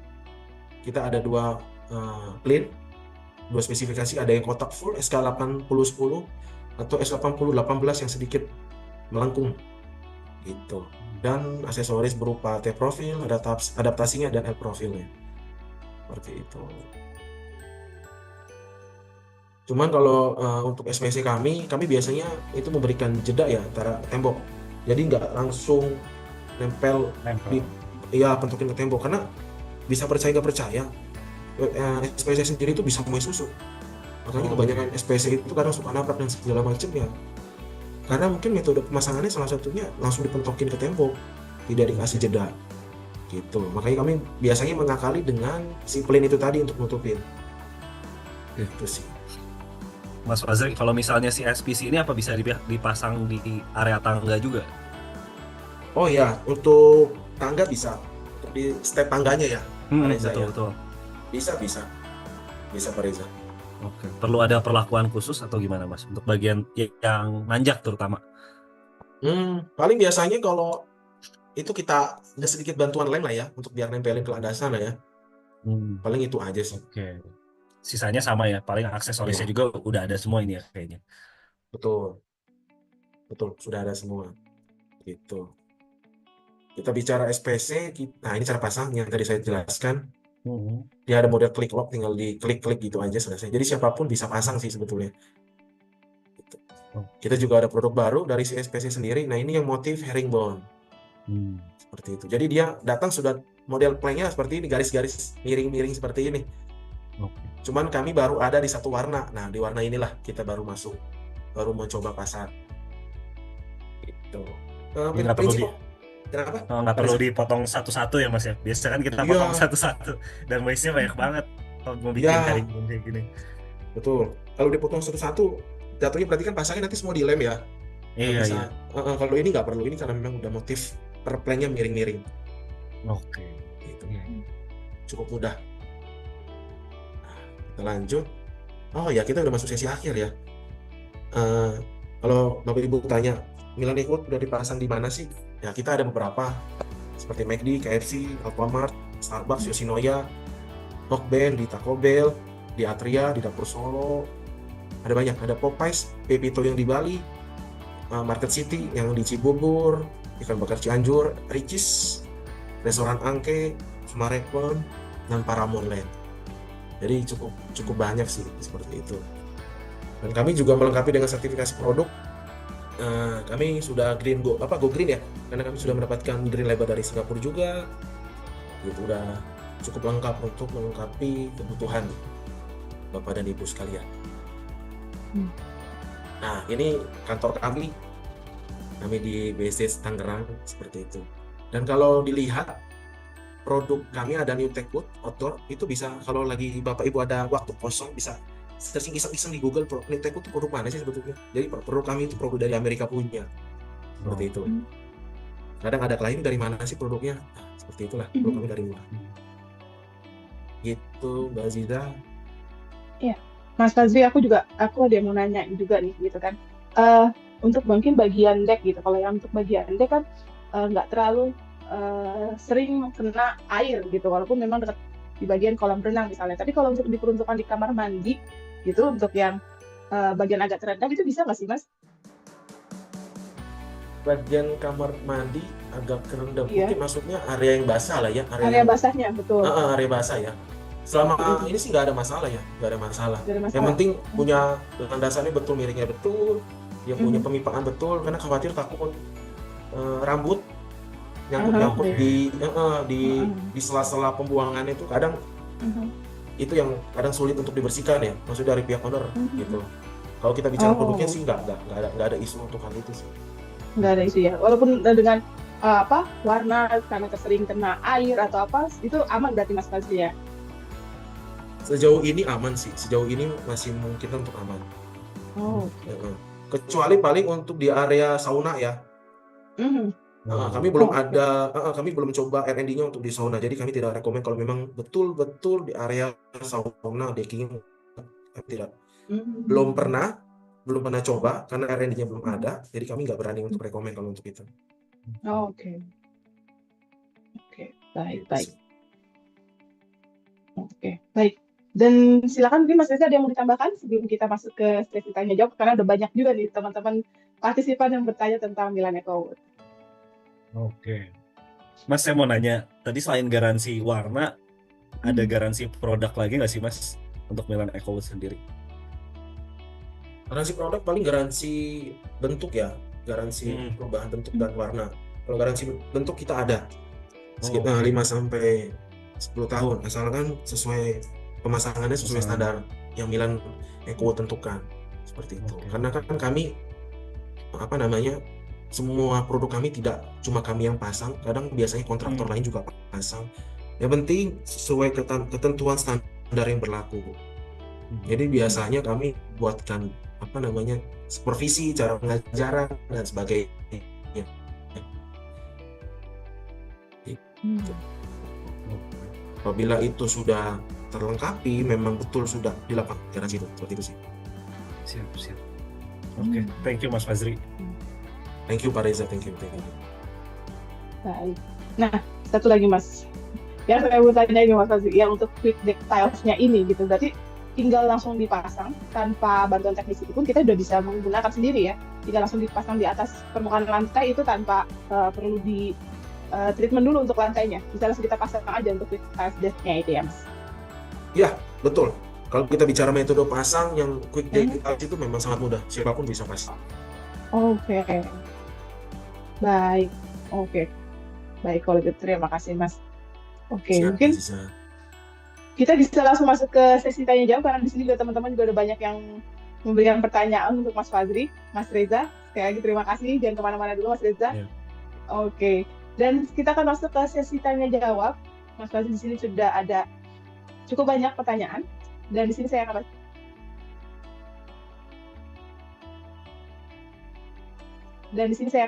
Kita ada dua plin, dua spesifikasi. Ada yang kotak full SK8010 atau S8018 yang sedikit melengkung. Gitu. Dan aksesoris berupa T-profil, adaptasinya dan L-profilnya. Seperti itu. Cuman kalau untuk SPC kami biasanya itu memberikan jeda ya antara tembok. Jadi nggak langsung nempel di, ya pentokin ke tembok, karena bisa percaya nggak percaya, SPC sendiri itu bisa muai susu. Makanya kebanyakan SPC itu kadang suka nabrak dan segala macam ya. Karena mungkin metode pemasangannya salah satunya langsung dipentokin ke tembok, tidak dikasih jeda. Gitu. Makanya kami biasanya mengakali dengan si plin itu tadi untuk nutupin. Itu sih. Mas Fazri, kalau misalnya si SPC ini apa bisa dipasang di area tangga juga? Oh ya, untuk tangga bisa. Untuk di step tangganya ya, Pak Reza ya. Betul. Bisa Pak Reza. Oke. Perlu ada perlakuan khusus atau gimana Mas untuk bagian yang nanjak terutama? Paling biasanya kalau itu kita ada sedikit bantuan lem lah ya untuk biar nempelin ke landasan lah ya. Paling itu aja sih. Oke. Sisanya sama ya, paling aksesorisnya juga udah ada semua ini ya kayaknya. Betul, sudah ada semua. Gitu. Kita bicara SPC, nah ini cara pasang yang tadi saya jelaskan. Dia ada model click lock, tinggal di klik-klik gitu aja selesai. Jadi siapapun bisa pasang sih sebetulnya. Gitu. Kita juga ada produk baru dari si SPC sendiri. Nah ini yang motif herringbone. Seperti itu. Jadi dia datang sudah model planknya seperti ini, garis-garis miring-miring seperti ini. Cuman kami baru ada di satu warna. Nah di warna inilah kita baru mencoba pasar. Gitu. Kenapa? Nggak perlu dipotong satu-satu ya Mas ya. Biasanya kan kita potong satu-satu dan waste-nya banyak banget kalau mau bikin herringbone kayak gini. Betul. Kalau dipotong satu-satu, jatuhnya berarti kan pasangnya nanti semua dilem ya. Iya. Kalau ini nggak perlu, ini karena memang udah motif per planknya miring-miring. Oke. Gitu. Cukup mudah. Nah, kita lanjut. Oh ya, kita udah masuk sesi akhir ya. Kalau Bapak Ibu tanya, Milan Equote udah dipasang di mana sih? Ya kita ada beberapa seperti McD, KFC, Alfamart, Starbucks, Yoshinoya, Hokben, di Taco Bell, di Atria, di Dapur Solo, ada banyak. Ada Popeyes, Pepito yang di Bali, Market City yang di Cibubur, Ikan Bakar Cianjur, Ricis, Restoran Angke, Sumarekon, dan Paramount Land. Jadi cukup banyak sih seperti itu. Dan kami juga melengkapi dengan sertifikasi produk. Kami sudah go green ya, karena kami sudah mendapatkan green label dari Singapura juga. Itu udah cukup lengkap untuk melengkapi kebutuhan Bapak dan Ibu sekalian. Nah ini kantor kami di BSD Tangerang seperti itu. Dan kalau dilihat produk kami ada New Tech Wood outdoor, itu bisa kalau lagi Bapak Ibu ada waktu kosong bisa searching iseng-iseng di Google New Tech Wood itu produk mana sih sebetulnya. Jadi produk kami itu produk dari Amerika punya. Seperti itu. Kadang ada klien dari mana sih produknya. Nah, seperti itulah produk kami dari luar. Gitu Mbak Aziza. Iya. Mas Fazri, aku ada yang mau nanya juga nih gitu kan. Untuk mungkin bagian deck gitu. Kalau yang untuk bagian deck kan nggak terlalu sering kena air gitu, walaupun memang dekat di bagian kolam renang misalnya. Tapi kalau untuk diperuntukkan di kamar mandi gitu, untuk yang bagian agak terendah itu bisa nggak sih Mas? Bagian kamar mandi agak kerendah, mungkin maksudnya area yang basah lah ya. Area basahnya, betul. Area basah ya. Selama ini sih nggak ada masalah ya, nggak ada masalah. Yang penting punya landasannya betul, miringnya betul, yang punya pemipaan betul, karena khawatir takut rambut nyangkut di sela-sela pembuangan itu kadang itu yang kadang sulit untuk dibersihkan ya, maksudnya dari pihak owner gitu. Kalau kita bicara produknya sih nggak ada isu untuk hal itu sih. Nggak ada isu ya, walaupun dengan warna karena sering kena air atau apa, itu aman berarti Mas Fazri ya? Sejauh ini aman sih, sejauh ini masih mungkin untuk aman. Oh. Kecuali paling untuk di area sauna ya. Kami belum ada, kami belum coba R&D-nya untuk di sauna. Jadi kami tidak rekomend kalau memang betul-betul di area sauna decking, kami tidak belum pernah coba karena R&D-nya belum ada. Jadi kami nggak berani untuk rekomend kalau untuk itu. Oke. Baik, Gitu baik. sih. Oke, baik. Dan silakan mungkin Mas Reza ada yang mau ditambahkan sebelum kita masuk ke sesi tanya jawab, karena ada banyak juga nih teman-teman partisipan yang bertanya tentang Milan Eco Wood. Oke. Mas, saya mau nanya, tadi selain garansi warna, ada garansi produk lagi nggak sih Mas untuk Milan Eco Wood sendiri? Garansi produk paling garansi bentuk ya, garansi perubahan bentuk dan warna. Kalau garansi bentuk kita ada sekitar 5 sampai 10 tahun, asalkan sesuai pemasangannya sesuai standar yang Milan Eco Wood tentukan, seperti itu. Karena kan kami semua produk kami tidak cuma kami yang pasang, kadang biasanya kontraktor lain juga pasang. Yang penting sesuai ketentuan standar yang berlaku. Jadi biasanya kami buatkan supervisi, cara pengajaran dan sebagainya. Apabila itu sudah terlengkapi, memang betul sudah dilakukan garansi itu, seperti itu sih. Siap. Oke, thank you Mas Fazri. Thank you Pak Reza, thank you. Baik. Nah, satu lagi Mas. Yang saya mau tanya ini Mas Fazri, yang untuk quick deck tiles-nya ini gitu, berarti tinggal langsung dipasang tanpa bantuan teknisi pun kita udah bisa menggunakan sendiri ya. Tinggal langsung dipasang di atas permukaan lantai itu tanpa perlu di treatment dulu untuk lantainya. Bisa langsung kita pasang aja untuk quick tiles deck-nya itu ya Mas. Iya, betul. Kalau kita bicara metode pasang yang quick deck tiles itu memang sangat mudah, siapapun bisa pasang. Oke. Baik. Baik, kalau gitu terima kasih Mas. Oke, Siap, mungkin bisa. kita bisa langsung masuk ke sesi tanya jawab karena di sini juga teman-teman juga ada banyak yang memberikan pertanyaan untuk Mas Fazri, Mas Reza. Sekali lagi terima kasih, jangan kemana-mana dulu Mas Reza. Ya. Oke, dan kita akan masuk ke sesi tanya jawab. Mas Fazri di sini sudah ada cukup banyak pertanyaan dan di sini saya akan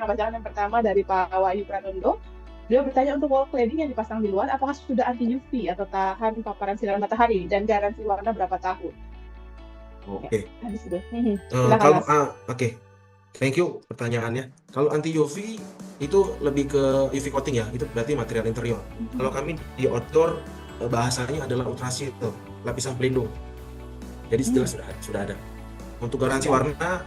bacakan yang pertama dari Pak Wahyu Pratondo. Beliau bertanya untuk wall cladding yang dipasang di luar, apakah sudah anti UV atau tahan paparan sinar matahari dan garansi warna berapa tahun? Oke. Ya, sudah. Oke. Thank you pertanyaannya. Kalau anti UV itu lebih ke UV coating ya, itu berarti material interior. Kalau kami di outdoor bahasanya adalah ultrasil, lapisan pelindung. Jadi sudah ada. Untuk garansi warna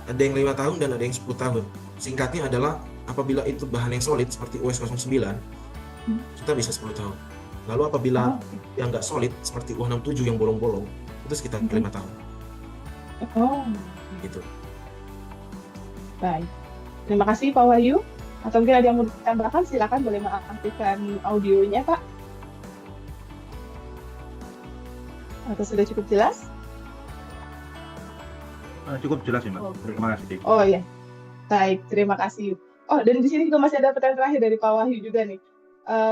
ada yang 5 tahun dan ada yang 10 tahun. Singkatnya adalah apabila itu bahan yang solid seperti US09, kita bisa 10 tahun. Lalu apabila yang nggak solid seperti U67 yang bolong-bolong, itu sekitar 5 tahun. Gitu. Baik. Terima kasih Pak Wahyu. Atau mungkin ada yang mau ditambahkan, silakan boleh mengaktifkan audionya Pak. Atau sudah cukup jelas? Cukup jelas ya Mbak. Terima kasih. Oh iya. Baik, terima kasih. Oh, dan di sini juga masih ada pertanyaan terakhir dari Pak Wahyu juga nih.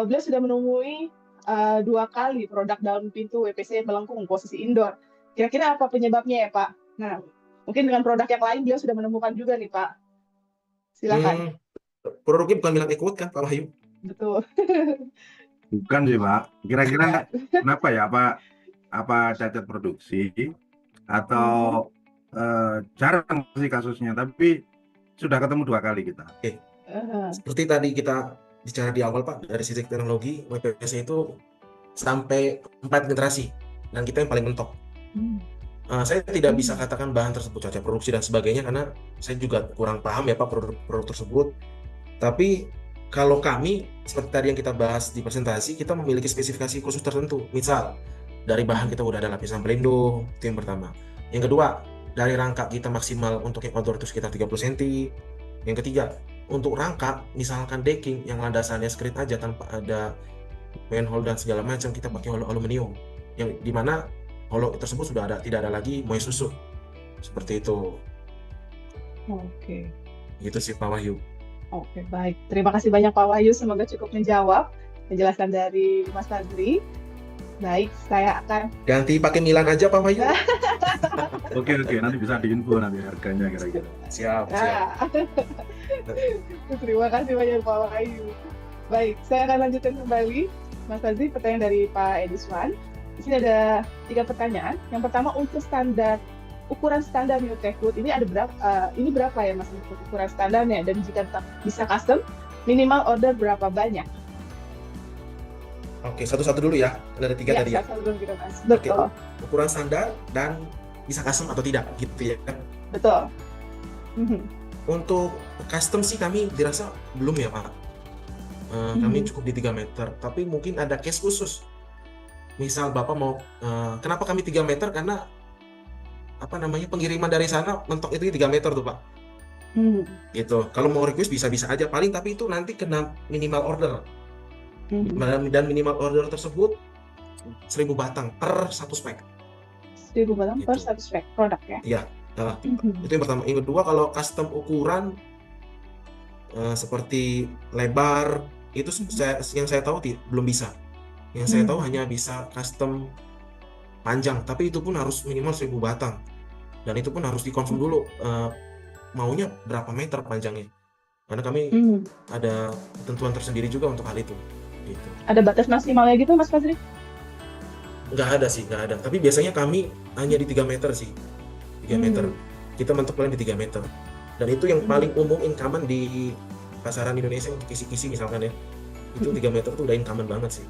Beliau sudah menemui 2 kali produk daun pintu WPC melengkung posisi indoor. Kira-kira apa penyebabnya ya Pak? Nah, mungkin dengan produk yang lain beliau sudah menemukan juga nih Pak. Silakan. Produknya bukan Milan Eco Wood kan Pak Wahyu? Betul. Bukan sih Pak. Kira-kira kenapa ya? Apa cacat produksi atau jarang sih kasusnya, tapi sudah ketemu 2 kali kita. Seperti tadi kita bicara di awal Pak, dari sisi teknologi WPC itu sampai 4 generasi dan kita yang paling mentok. Saya tidak bisa katakan bahan tersebut cacat produksi dan sebagainya karena saya juga kurang paham ya Pak produk tersebut. Tapi kalau kami seperti tadi yang kita bahas di presentasi, kita memiliki spesifikasi khusus tertentu. Misal dari bahan kita udah ada lapisan pelindung, itu yang pertama. Yang kedua, dari rangka kita maksimal untuk yang outdoor itu sekitar 30 cm. Yang ketiga, untuk rangka misalkan decking yang landasannya screed aja tanpa ada manhole dan segala macam, kita pakai holo aluminium yang dimana holo tersebut sudah tidak ada lagi moist susut seperti itu. Oke. Gitu sih Pak Wahyu. Oke, baik. Terima kasih banyak Pak Wahyu, semoga cukup menjawab penjelasan dari Mas Fazri. Baik, saya akan Ganti pakai Milan aja Pak Wahyu. Oke, nanti bisa diinfo nanti harganya kira-kira. Siap. Ah. Terima kasih banyak Pak Wahyu. Baik, saya akan lanjutkan kembali. Mas Fazli, pertanyaan dari Pak Ediswan. Di sini ada 3 pertanyaan. Yang pertama, untuk ukuran standar New Techwood ini ada berapa? Ini berapa ya Mas untuk ukuran standarnya? Dan jika tetap bisa custom, minimal order berapa banyak? Oke, satu-satu dulu ya. Ada 3 tadi ya. Satu dulu kita Mas. Oke, Betul. ukuran standar dan bisa custom atau tidak gitu ya. Betul. Mhm. Untuk custom sih kami dirasa belum ya Pak. Kami cukup di 3 meter, tapi mungkin ada case khusus. Misal Bapak mau, kenapa kami 3 meter? Karena pengiriman dari sana mentok itu 3 meter tuh Pak. Gitu. Kalau mau request bisa-bisa aja paling, tapi itu nanti kena minimal order. Dan minimal order tersebut 1000 batang per 1 spek. 1000 batang per Gitu. 1 spek produk ya? Iya. Itu yang pertama. Yang kedua, kalau custom ukuran seperti lebar itu yang saya tahu belum bisa. Yang saya tahu hanya bisa custom panjang, tapi itu pun harus minimal 1000 batang. Dan itu pun harus dikonfirm dulu maunya berapa meter panjangnya. Karena kami ada ketentuan tersendiri juga untuk hal itu. Gitu. Ada batas maksimalnya gitu Mas Fazli? Nggak ada. Tapi biasanya kami hanya di 3 meter sih. 3 meter. Kita mentok paling di 3 meter. Dan itu yang paling umum incumbent di pasaran Indonesia untuk kisi-kisi misalkan ya. Itu 3 meter tuh udah incumbent banget sih.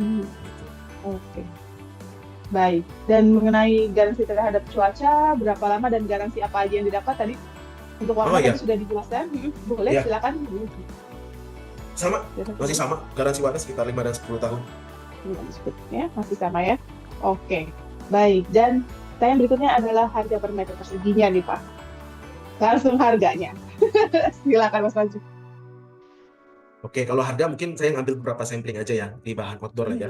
Gitu. Oke. Baik. Dan mengenai garansi terhadap cuaca, berapa lama dan garansi apa aja yang didapat tadi? Untuk warna iya. tadi sudah dijelaskan. Boleh, Iya. silakan. Sama, masih sama. Garansi warna sekitar 5 dan 10 tahun. Ya, masih sama ya. Oke. Baik. Dan pertanyaan berikutnya adalah harga per meter perseginya nih Pak. Langsung harganya. Silakan Mas Fazli. Oke, kalau harga mungkin saya ngambil beberapa sampling aja ya di bahan outdoor lah ya.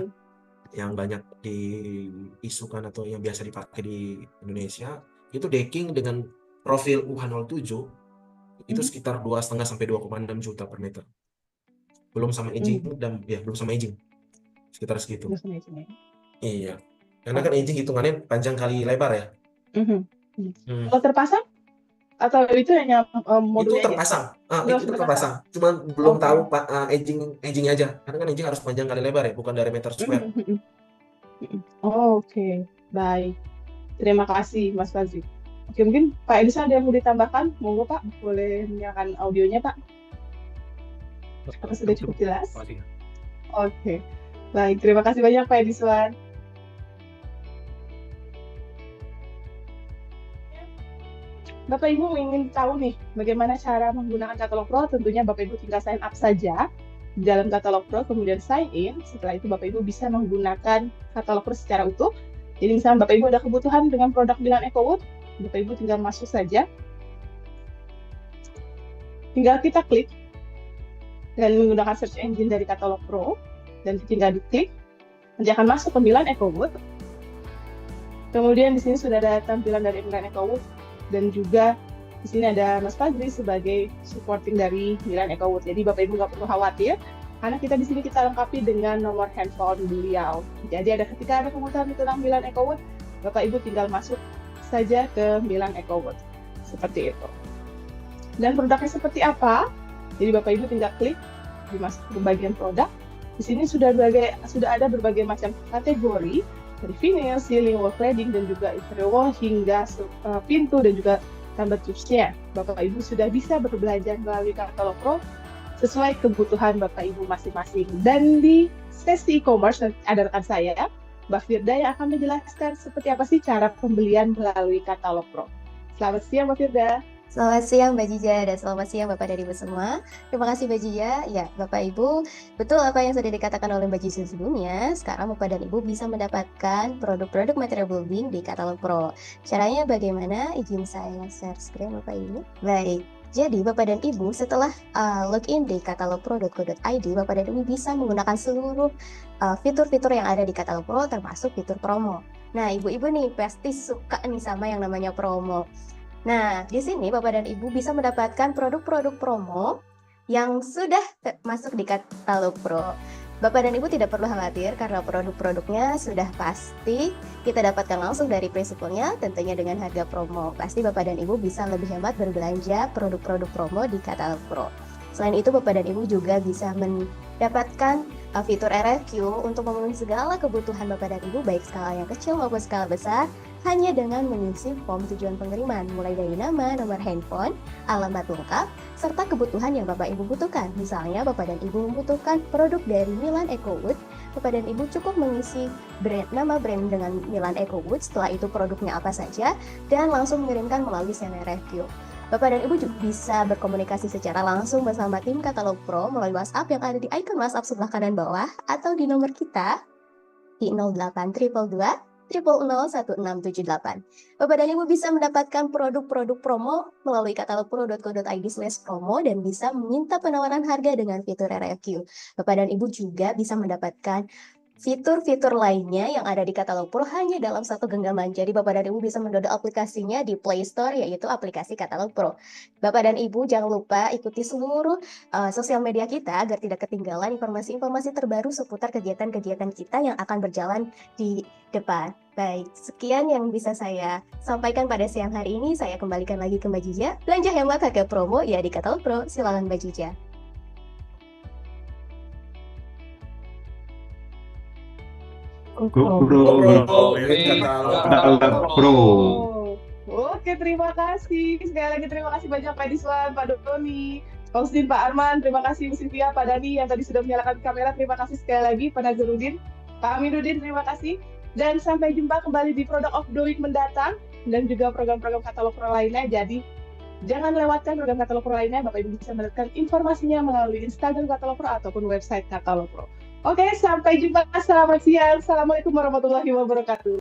Yang banyak diisukan atau yang biasa dipakai di Indonesia. Itu decking dengan profil UH07 itu sekitar 2,5 sampai 2,6 juta per meter. Belum sama edging dan ya belum sama edging. Sekitar segitu. Iya. Karena kan edging hitungannya panjang kali lebar ya. Kalau terpasang? Atau itu hanya modulnya? Itu terpasang. Itu terpasang. Cuman belum tahu edging aja. Karena kan edging harus panjang kali lebar ya, bukan dari meter square. Oke, baik. Terima kasih Mas Fazli. Oke, mungkin Pak Edison ada yang mau ditambahkan? Monggo Pak, boleh menyalakan audionya Pak. Apa sudah cukup jelas? Oke, baik. Terima kasih banyak Pak Edison. Bapak Ibu ingin tahu nih bagaimana cara menggunakan katalog Pro? Tentunya Bapak Ibu tinggal sign up saja di dalam katalog Pro, kemudian sign in. Setelah itu Bapak Ibu bisa menggunakan katalog Pro secara utuh. Jadi misalnya Bapak Ibu ada kebutuhan dengan produk Milan EcoWood, Bapak Ibu tinggal masuk saja. Tinggal kita klik dan menggunakan search engine dari katalog Pro dan tinggal diklik, nanti akan masuk ke Milan EcoWood. Kemudian di sini sudah ada tampilan dari Milan EcoWood. Dan juga di sini ada Mas Fazli sebagai supporting dari Milan EcoWood. Jadi Bapak Ibu nggak perlu khawatir, karena kita di sini kita lengkapi dengan nomor handphone beliau. Jadi ketika ada kebutuhan tentang Milan EcoWood, Bapak Ibu tinggal masuk saja ke Milan EcoWood. Seperti itu. Dan produknya seperti apa? Jadi Bapak Ibu tinggal klik dimasuk ke bagian produk. Di sini sudah ada berbagai macam kategori, dari vinyl, ceiling wall cladding, dan juga interior wall hingga pintu dan juga tambah tubesnya. Bapak Ibu sudah bisa berbelanja melalui katalog Pro sesuai kebutuhan Bapak Ibu masing-masing. Dan di sesi e-commerce ada rekan saya, Mbak Firda, yang akan menjelaskan seperti apa sih cara pembelian melalui katalog Pro. Selamat siang Mbak Firda. Selamat siang Mbak Jija dan selamat siang Bapak dan Ibu semua. Terima kasih Mbak Jija. Ya, Bapak Ibu, betul apa yang sudah dikatakan oleh Mbak Jija sebelumnya. Sekarang Bapak dan Ibu bisa mendapatkan produk-produk material building di katalog Pro. Caranya bagaimana? Izin saya share screen Bapak Ibu. Baik. Jadi Bapak dan Ibu setelah login di katalogpro.co.id, Bapak dan Ibu bisa menggunakan seluruh fitur-fitur yang ada di katalog Pro termasuk fitur promo. Nah, ibu-ibu nih pasti suka nih sama yang namanya promo. Nah, di sini Bapak dan Ibu bisa mendapatkan produk-produk promo yang sudah masuk di katalog Pro. Bapak dan Ibu tidak perlu khawatir karena produk-produknya sudah pasti kita dapatkan langsung dari prinsipalnya, tentunya dengan harga promo. Pasti Bapak dan Ibu bisa lebih hemat berbelanja produk-produk promo di Katalog Pro. Selain itu, Bapak dan Ibu juga bisa mendapatkan fitur RFQ untuk memenuhi segala kebutuhan Bapak dan Ibu, baik skala yang kecil maupun skala besar, hanya dengan mengisi form tujuan pengiriman, mulai dari nama, nomor handphone, alamat lengkap, serta kebutuhan yang Bapak Ibu butuhkan. Misalnya, Bapak dan Ibu membutuhkan produk dari Milan EcoWood, Bapak dan Ibu cukup mengisi nama brand dengan Milan EcoWood, setelah itu produknya apa saja, dan langsung mengirimkan melalui send RFQ. Bapak dan Ibu juga bisa berkomunikasi secara langsung bersama tim Katalog Pro melalui WhatsApp yang ada di icon WhatsApp sebelah kanan bawah, atau di nomor kita di 0822 0001678. Bapak dan Ibu bisa mendapatkan produk-produk promo melalui katalogpro.co.id/promo dan bisa meminta penawaran harga dengan fitur RFQ. Bapak dan Ibu juga bisa mendapatkan fitur-fitur lainnya yang ada di Katalog Pro hanya dalam satu genggaman. Jadi Bapak dan Ibu bisa mendownload aplikasinya di Play Store, yaitu aplikasi Katalog Pro. Bapak dan Ibu jangan lupa ikuti seluruh sosial media kita agar tidak ketinggalan informasi-informasi terbaru seputar kegiatan-kegiatan kita yang akan berjalan di depan. Baik, sekian yang bisa saya sampaikan pada siang hari ini. Saya kembalikan lagi ke Mbak Jija. Belanja hemat harga promo ya di Katalog Pro. Silakan Mbak Jija. Pro. Oke, terima kasih. Sekali lagi terima kasih banyak Pak Diswan, Pak Doni, Pak Usdin, Pak Arman. Terima kasih Bu Sylvia, Pak Dani yang tadi sudah menyalakan kamera. Terima kasih sekali lagi Pak Nazarudin, Pak Aminuddin. Terima kasih. Dan sampai jumpa kembali di Product of the Week mendatang dan juga program-program Katalog Pro lainnya. Jadi jangan lewatkan program Katalog Pro lainnya. Bapak Ibu bisa mendapatkan informasinya melalui Instagram Katalog Pro ataupun website Katalog Pro. Oke, sampai jumpa. Selamat siang. Assalamualaikum warahmatullahi wabarakatuh.